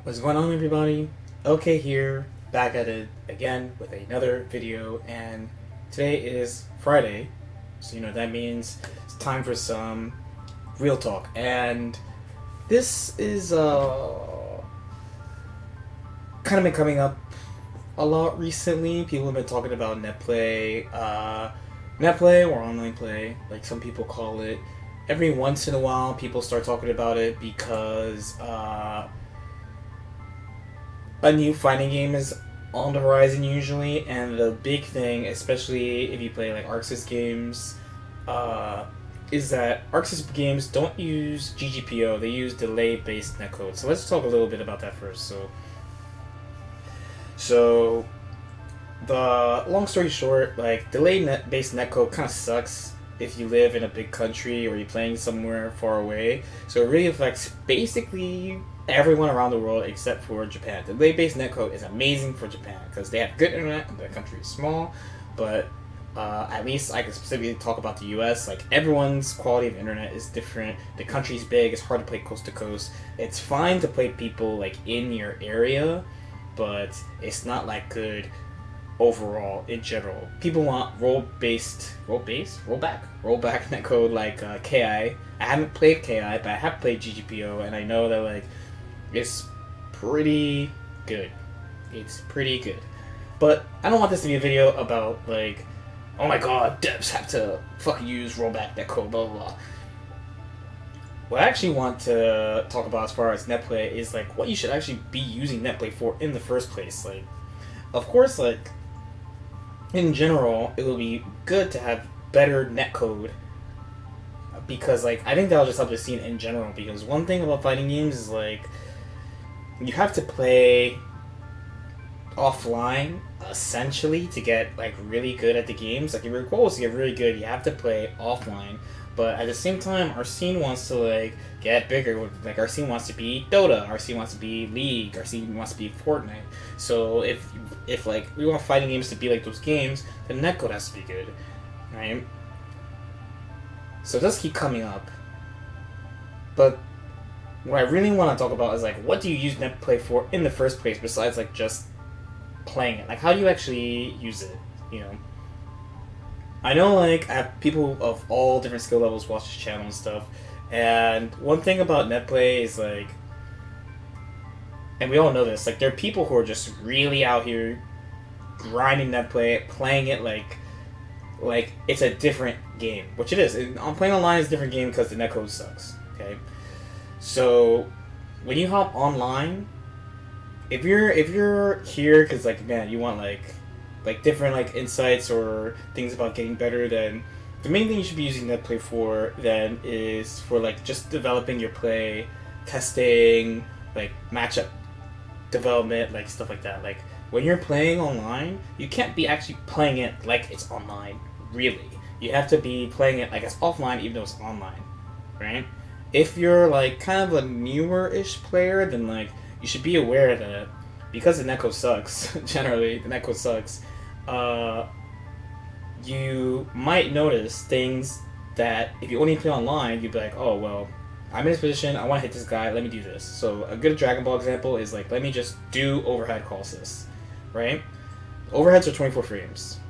What's going on, everybody? Okay, here, back at it again with another video, and today is Friday, so that means it's time for some real talk. And this is kind of been coming up a lot recently. People have been talking about netplay or online play, like some people call it. Every once in a while, people start talking about it because a new fighting game is on the horizon usually, and the big thing, especially if you play like Arxis games, uh, is that Arxis games don't use GGPO; they use delay-based netcode. So let's talk a little bit about that first. So the long story short, like delay-based netcode kind of sucks if you live in a big country or you're playing somewhere far away. So it really affects basically everyone around the world except for Japan. The delay-based netcode is amazing for Japan because they have good internet and the country is small. But at least I can specifically talk about the U.S. Like everyone's quality of internet is different. The country's big. It's hard to play coast to coast. It's fine to play people like in your area, but it's not like good overall in general. People want rollback netcode like KI. I haven't played KI, but I have played GGPO, and I know that like it's pretty good. It's pretty good. But I don't want this to be a video about like, oh my god, devs have to fucking use rollback netcode, blah blah blah. What I actually want to talk about as far as netplay is like what you should actually be using netplay for in the first place. Like, of course, like in general, it will be good to have better netcode because like I think that'll just help the scene in general. Because one thing about fighting games is like you have to play offline essentially to get like really good at the games. Like if your goal is to get really good, you have to play offline. But at the same time, our scene wants to like get bigger. Like our scene wants to be Dota, our scene wants to be League, our scene wants to be Fortnite. So if like we want fighting games to be like those games, then netcode has to be good, right? So it does keep coming up. But what I really want to talk about is like what do you use netplay for in the first place besides like just playing it? Like how do you actually use it? You know, I know like I have people of all different skill levels watch this channel and stuff, and one thing about netplay is like, and we all know this, like there are people who are just really out here grinding netplay, playing it like it's a different game, which it is. I'm playing online is a different game because the netcode sucks. Okay, so when you hop online, if you're here because like man you want like different like insights or things about getting better, then the main thing you should be using netplay for then is for like just developing your play, testing, like matchup development, like stuff like that. Like when you're playing online, you can't be actually playing it like it's online. Really, you have to be playing it like it's offline, even though it's online, right? If you're like kind of a newer-ish player, then like you should be aware that because the netcode sucks, generally the netcode sucks. Uh, you might notice things that if you only play online, you'd be like, oh well, I'm in this position, I want to hit this guy, let me do this. So a good Dragon Ball example is like, let me just do overhead call assist, right? Overheads are 24 frames.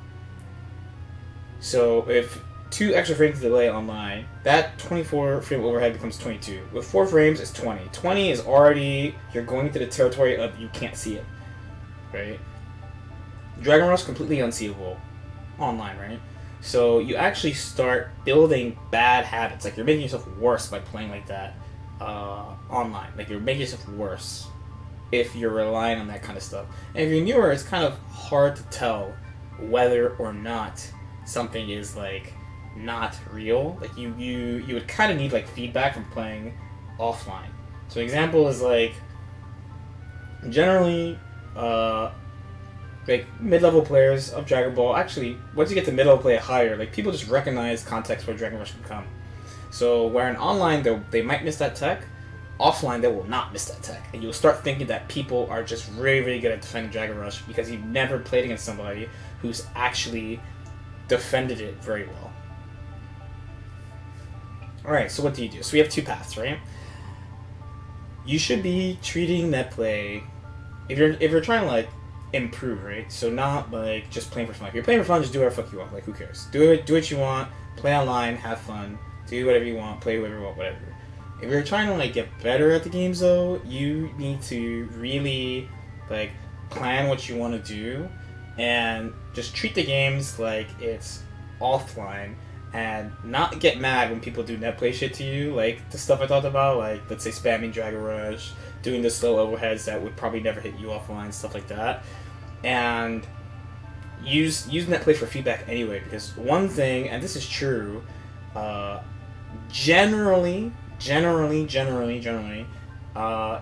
So if 2 extra frames delay online, that 24 frame overhead becomes 22. With 4 frames, it's 20. 20 is already, you're going into the territory of you can't see it, right? Dragon Rush completely unseeable online, right? So you actually start building bad habits. Like you're making yourself worse by playing like that online. Like you're making yourself worse if you're relying on that kind of stuff. And if you're newer, it's kind of hard to tell whether or not something is like not real. Like you would kind of need like feedback from playing offline. So an example is like generally like mid-level players of Dragon Ball. Actually, once you get to mid-level play higher, like people just recognize context where Dragon Rush can come. So where in online they might miss that tech, offline they will not miss that tech, and you'll start thinking that people are just really really good at defending Dragon Rush because you've never played against somebody who's actually defended it very well. All right, so what do you do? So we have two paths, right? you should be treating netplay if you're trying to like improve, right? So not like just playing for fun. If you're playing for fun, just do whatever the fuck you want. Like who cares? Do what you want. Play online, have fun, do whatever you want, play whatever you want, whatever. If you're trying to like get better at the games though, you need to really like plan what you want to do and just treat the games like it's offline and not get mad when people do netplay shit to you, like the stuff I talked about, like let's say spamming Dragon Rush, doing the slow overheads that would probably never hit you offline, stuff like that. And use netplay for feedback anyway, because one thing, and this is true, generally,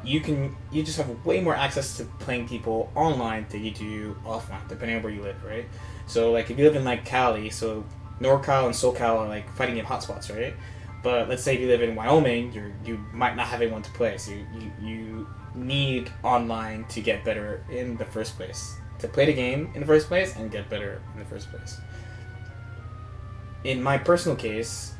you just have way more access to playing people online than you do offline, depending on where you live, right? So like if you live in like Cali, so NorCal and SoCal are like fighting game hotspots, right? But let's say if you live in Wyoming, you might not have anyone to play, so you need online to get better in the first place, to play the game in the first place and get better in the first place. In my personal case,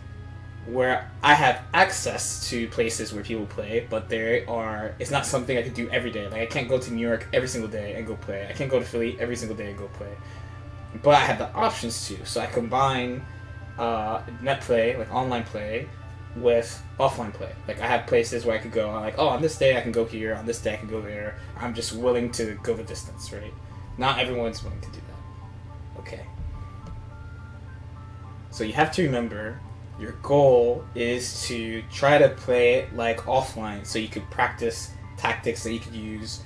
where I have access to places where people play, but it's not something I can do every day. Like I can't go to New York every single day and go play. I can't go to Philly every single day and go play. But I have the options to, so I combine net play, like online play, with offline play. Like I have places where I could go, I'm like, oh, on this day I can go here, on this day I can go there. I'm just willing to go the distance, right? Not everyone's willing to do that. Okay. So you have to remember, your goal is to try to play it like offline, so you could practice tactics that you could use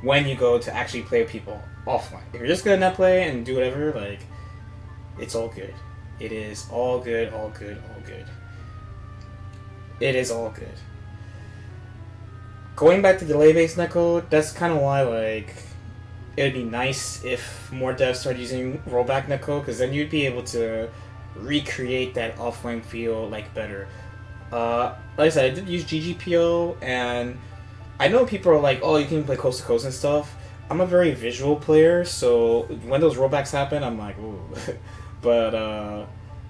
when you go to actually play with people offline. If you're just gonna net play and do whatever, like, it's all good. It is all good, all good, all good. It is all good. Going back to delay-based netcode, that's kind of why, like, it would be nice if more devs started using rollback netcode, because then you'd be able to recreate that offline feel, like, better. Like I said, I did use GGPO, and I know people are like, oh, you can play coast to coast and stuff. I'm a very visual player, so when those rollbacks happen, I'm like, ooh. But, I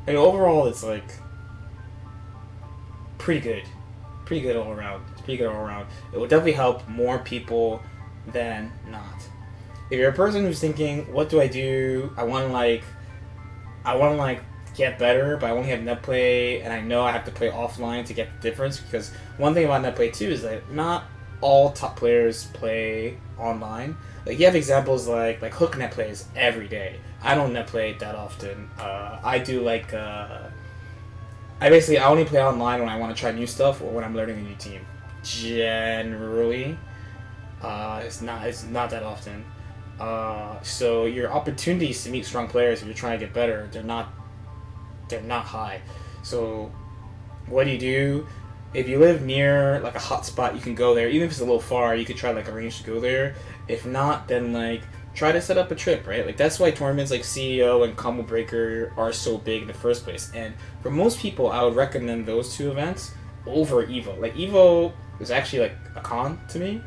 mean, overall, it's, like, pretty good. Pretty good all around. It's pretty good all around. It will definitely help more people than not. If you're a person who's thinking, what do? I want to get better, but I only have netplay, and I know I have to play offline to get the difference, because one thing about netplay, too, is that not all top players play online. Like, you have examples like Hook net plays every day. I don't net play that often. I do, like, I only play online when I want to try new stuff or when I'm learning a new team. Generally, it's not that often. So your opportunities to meet strong players if you're trying to get better, they're not high. So what do? If you live near like a hotspot, you can go there. Even if it's a little far, you could try like arrange to go there. If not, then like try to set up a trip, right? Like that's why tournaments like CEO and Combo Breaker are so big in the first place. And for most people, I would recommend those two events over EVO. Like EVO is actually like a con to me.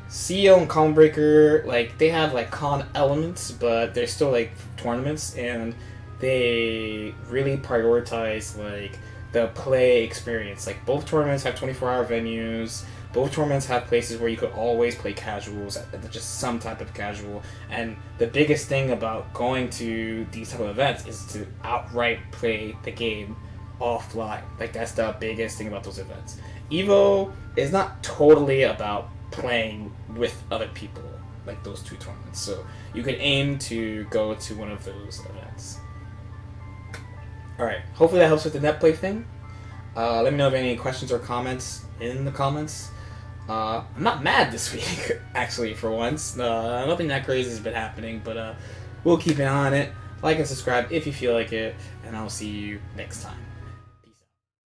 CEO and Combo Breaker, like they have like con elements, but they're still like tournaments, and they really prioritize like the play experience. Like both tournaments have 24-hour venues. Both tournaments have places where you could always play casuals, just some type of casual. And the biggest thing about going to these type of events is to outright play the game offline. Like that's the biggest thing about those events. EVO is not totally about playing with other people like those two tournaments. So you can aim to go to one of those events. Alright, hopefully that helps with the netplay thing. Let me know if any questions or comments in the comments. I'm not mad this week, actually, for once. Nothing that crazy has been happening, but we'll keep an eye on it. Like and subscribe if you feel like it, and I'll see you next time.